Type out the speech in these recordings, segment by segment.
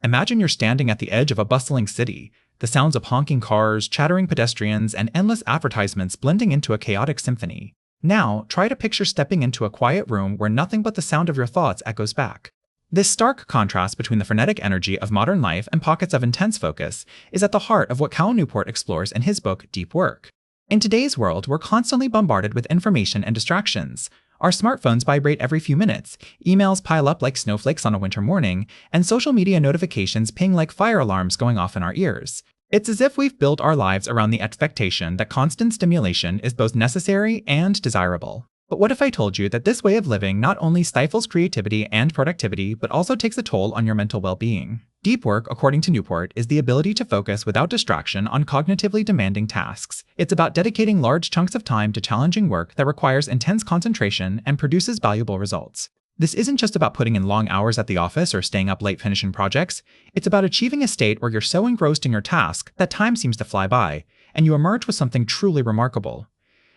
Imagine you're standing at the edge of a bustling city, the sounds of honking cars, chattering pedestrians, and endless advertisements blending into a chaotic symphony. Now, try to picture stepping into a quiet room where nothing but the sound of your thoughts echoes back. This stark contrast between the frenetic energy of modern life and pockets of intense focus is at the heart of what Cal Newport explores in his book, Deep Work. In today's world, we're constantly bombarded with information and distractions. Our smartphones vibrate every few minutes, emails pile up like snowflakes on a winter morning, and social media notifications ping like fire alarms going off in our ears. It's as if we've built our lives around the expectation that constant stimulation is both necessary and desirable. But what if I told you that this way of living not only stifles creativity and productivity, but also takes a toll on your mental well-being? Deep work, according to Newport, is the ability to focus without distraction on cognitively demanding tasks. It's about dedicating large chunks of time to challenging work that requires intense concentration and produces valuable results. This isn't just about putting in long hours at the office or staying up late finishing projects. It's about achieving a state where you're so engrossed in your task that time seems to fly by, and you emerge with something truly remarkable.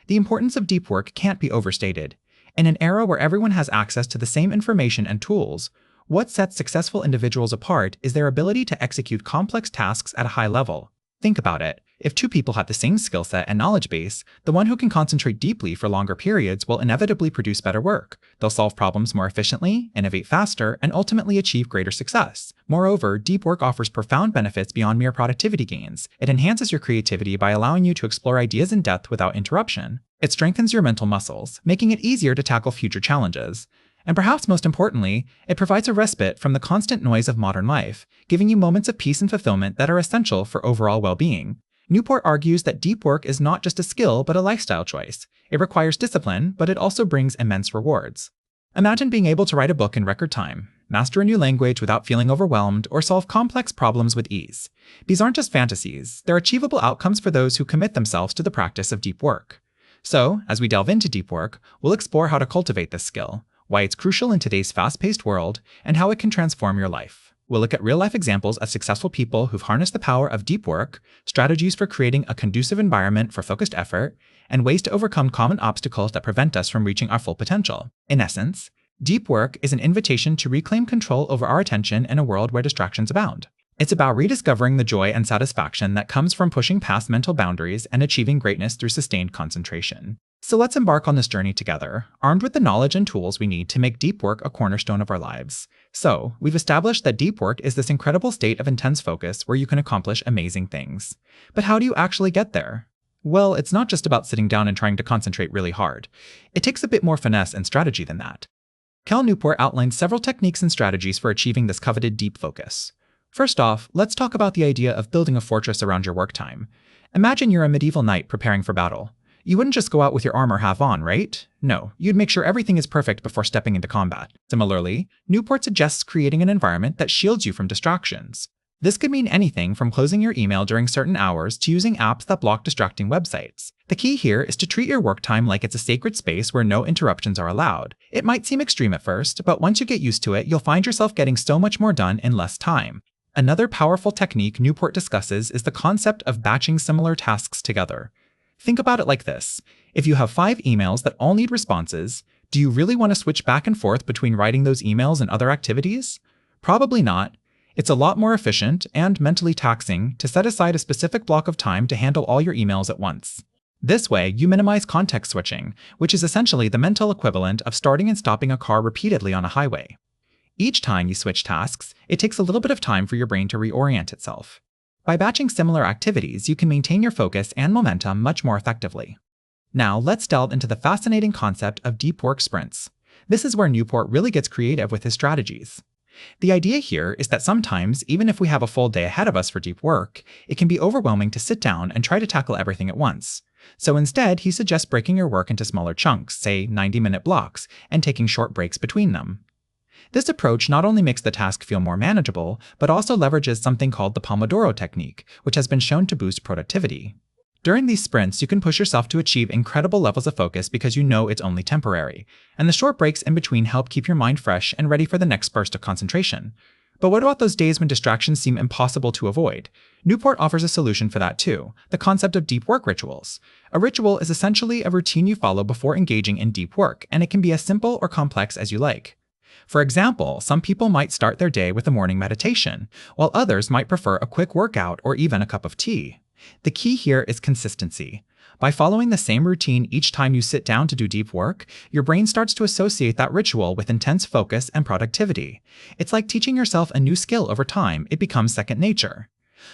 The importance of deep work can't be overstated. In an era where everyone has access to the same information and tools, what sets successful individuals apart is their ability to execute complex tasks at a high level. Think about it. If two people have the same skill set and knowledge base, the one who can concentrate deeply for longer periods will inevitably produce better work. They'll solve problems more efficiently, innovate faster, and ultimately achieve greater success. Moreover, deep work offers profound benefits beyond mere productivity gains. It enhances your creativity by allowing you to explore ideas in depth without interruption. It strengthens your mental muscles, making it easier to tackle future challenges. And perhaps most importantly, it provides a respite from the constant noise of modern life, giving you moments of peace and fulfillment that are essential for overall well-being. Newport argues that deep work is not just a skill, but a lifestyle choice. It requires discipline, but it also brings immense rewards. Imagine being able to write a book in record time, master a new language without feeling overwhelmed, or solve complex problems with ease. These aren't just fantasies, they're achievable outcomes for those who commit themselves to the practice of deep work. So, as we delve into deep work, we'll explore how to cultivate this skill, why it's crucial in today's fast-paced world, and how it can transform your life. We'll look at real-life examples of successful people who've harnessed the power of deep work, strategies for creating a conducive environment for focused effort, and ways to overcome common obstacles that prevent us from reaching our full potential. In essence, deep work is an invitation to reclaim control over our attention in a world where distractions abound. It's about rediscovering the joy and satisfaction that comes from pushing past mental boundaries and achieving greatness through sustained concentration. So let's embark on this journey together, armed with the knowledge and tools we need to make deep work a cornerstone of our lives. So, we've established that deep work is this incredible state of intense focus where you can accomplish amazing things. But how do you actually get there? Well, it's not just about sitting down and trying to concentrate really hard. It takes a bit more finesse and strategy than that. Cal Newport outlines several techniques and strategies for achieving this coveted deep focus. First off, let's talk about the idea of building a fortress around your work time. Imagine you're a medieval knight preparing for battle. You wouldn't just go out with your armor half on, right? No, you'd make sure everything is perfect before stepping into combat. Similarly, Newport suggests creating an environment that shields you from distractions. This could mean anything from closing your email during certain hours to using apps that block distracting websites. The key here is to treat your work time like it's a sacred space where no interruptions are allowed. It might seem extreme at first, but once you get used to it, you'll find yourself getting so much more done in less time. Another powerful technique Newport discusses is the concept of batching similar tasks together. Think about it like this. If you have 5 emails that all need responses, do you really want to switch back and forth between writing those emails and other activities? Probably not. It's a lot more efficient and mentally taxing to set aside a specific block of time to handle all your emails at once. This way, you minimize context switching, which is essentially the mental equivalent of starting and stopping a car repeatedly on a highway. Each time you switch tasks, it takes a little bit of time for your brain to reorient itself. By batching similar activities, you can maintain your focus and momentum much more effectively. Now, let's delve into the fascinating concept of deep work sprints. This is where Newport really gets creative with his strategies. The idea here is that sometimes, even if we have a full day ahead of us for deep work, it can be overwhelming to sit down and try to tackle everything at once. So instead, he suggests breaking your work into smaller chunks, say 90-minute blocks, and taking short breaks between them. This approach not only makes the task feel more manageable, but also leverages something called the Pomodoro technique, which has been shown to boost productivity. During these sprints, you can push yourself to achieve incredible levels of focus because you know it's only temporary, and the short breaks in between help keep your mind fresh and ready for the next burst of concentration. But what about those days when distractions seem impossible to avoid? Newport offers a solution for that too, the concept of deep work rituals. A ritual is essentially a routine you follow before engaging in deep work, and it can be as simple or complex as you like. For example, some people might start their day with a morning meditation, while others might prefer a quick workout or even a cup of tea. The key here is consistency. By following the same routine each time you sit down to do deep work, your brain starts to associate that ritual with intense focus and productivity. It's like teaching yourself a new skill over time, it becomes second nature.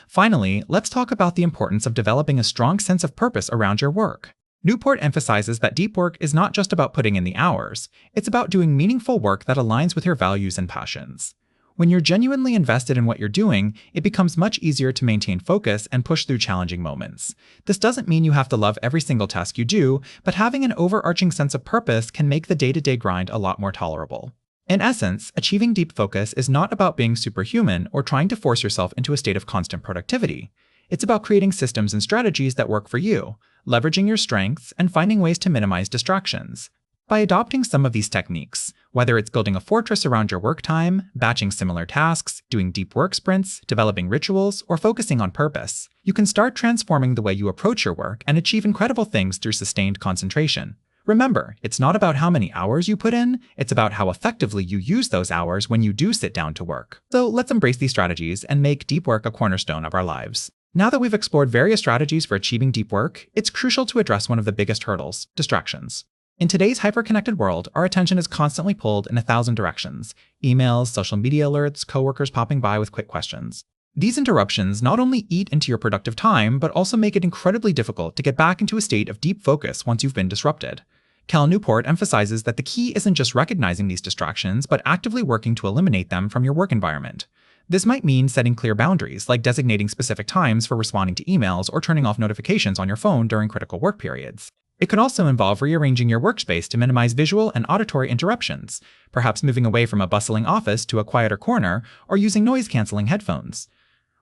Finally, let's talk about the importance of developing a strong sense of purpose around your work. Newport emphasizes that deep work is not just about putting in the hours, it's about doing meaningful work that aligns with your values and passions. When you're genuinely invested in what you're doing, it becomes much easier to maintain focus and push through challenging moments. This doesn't mean you have to love every single task you do, but having an overarching sense of purpose can make the day-to-day grind a lot more tolerable. In essence, achieving deep focus is not about being superhuman or trying to force yourself into a state of constant productivity. It's about creating systems and strategies that work for you, leveraging your strengths, and finding ways to minimize distractions. By adopting some of these techniques, whether it's building a fortress around your work time, batching similar tasks, doing deep work sprints, developing rituals, or focusing on purpose, you can start transforming the way you approach your work and achieve incredible things through sustained concentration. Remember, it's not about how many hours you put in, it's about how effectively you use those hours when you do sit down to work. So let's embrace these strategies and make deep work a cornerstone of our lives. Now that we've explored various strategies for achieving deep work, it's crucial to address one of the biggest hurdles: distractions. In today's hyper-connected world, our attention is constantly pulled in 1,000 directions: emails, social media alerts, coworkers popping by with quick questions. These interruptions not only eat into your productive time, but also make it incredibly difficult to get back into a state of deep focus once you've been disrupted. Cal Newport emphasizes that the key isn't just recognizing these distractions, but actively working to eliminate them from your work environment. This might mean setting clear boundaries, like designating specific times for responding to emails or turning off notifications on your phone during critical work periods. It could also involve rearranging your workspace to minimize visual and auditory interruptions, perhaps moving away from a bustling office to a quieter corner or using noise-canceling headphones.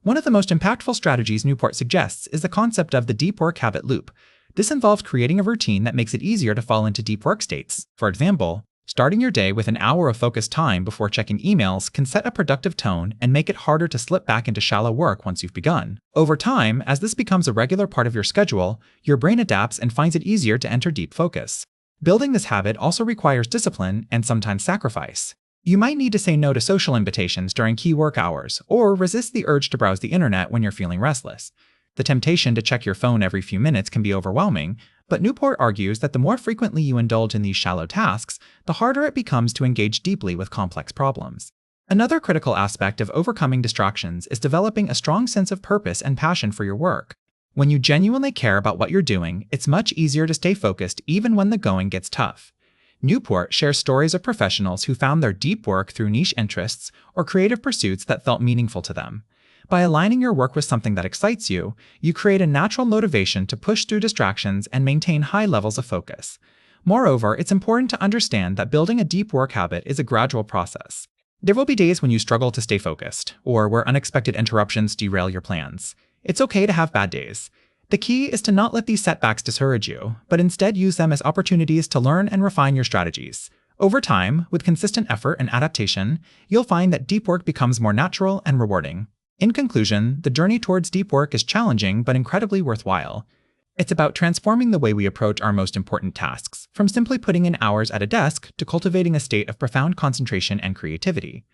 One of the most impactful strategies Newport suggests is the concept of the deep work habit loop. This involves creating a routine that makes it easier to fall into deep work states. For example, starting your day with an hour of focused time before checking emails can set a productive tone and make it harder to slip back into shallow work once you've begun. Over time, as this becomes a regular part of your schedule, your brain adapts and finds it easier to enter deep focus. Building this habit also requires discipline and sometimes sacrifice. You might need to say no to social invitations during key work hours, or resist the urge to browse the internet when you're feeling restless. The temptation to check your phone every few minutes can be overwhelming, but Newport argues that the more frequently you indulge in these shallow tasks, the harder it becomes to engage deeply with complex problems. Another critical aspect of overcoming distractions is developing a strong sense of purpose and passion for your work. When you genuinely care about what you're doing, it's much easier to stay focused even when the going gets tough. Newport shares stories of professionals who found their deep work through niche interests or creative pursuits that felt meaningful to them. By aligning your work with something that excites you, you create a natural motivation to push through distractions and maintain high levels of focus. Moreover, it's important to understand that building a deep work habit is a gradual process. There will be days when you struggle to stay focused, or where unexpected interruptions derail your plans. It's okay to have bad days. The key is to not let these setbacks discourage you, but instead use them as opportunities to learn and refine your strategies. Over time, with consistent effort and adaptation, you'll find that deep work becomes more natural and rewarding. In conclusion, the journey towards deep work is challenging but incredibly worthwhile. It's about transforming the way we approach our most important tasks, from simply putting in hours at a desk to cultivating a state of profound concentration and creativity.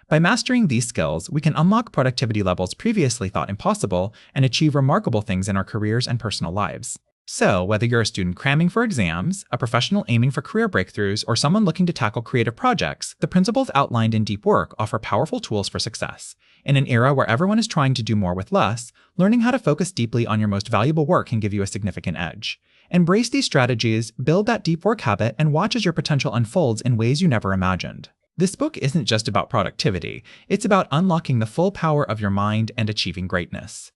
By mastering these skills, we can unlock productivity levels previously thought impossible and achieve remarkable things in our careers and personal lives. So, whether you're a student cramming for exams, a professional aiming for career breakthroughs, or someone looking to tackle creative projects, the principles outlined in Deep Work offer powerful tools for success. In an era where everyone is trying to do more with less, learning how to focus deeply on your most valuable work can give you a significant edge. Embrace these strategies, build that deep work habit, and watch as your potential unfolds in ways you never imagined. This book isn't just about productivity, it's about unlocking the full power of your mind and achieving greatness.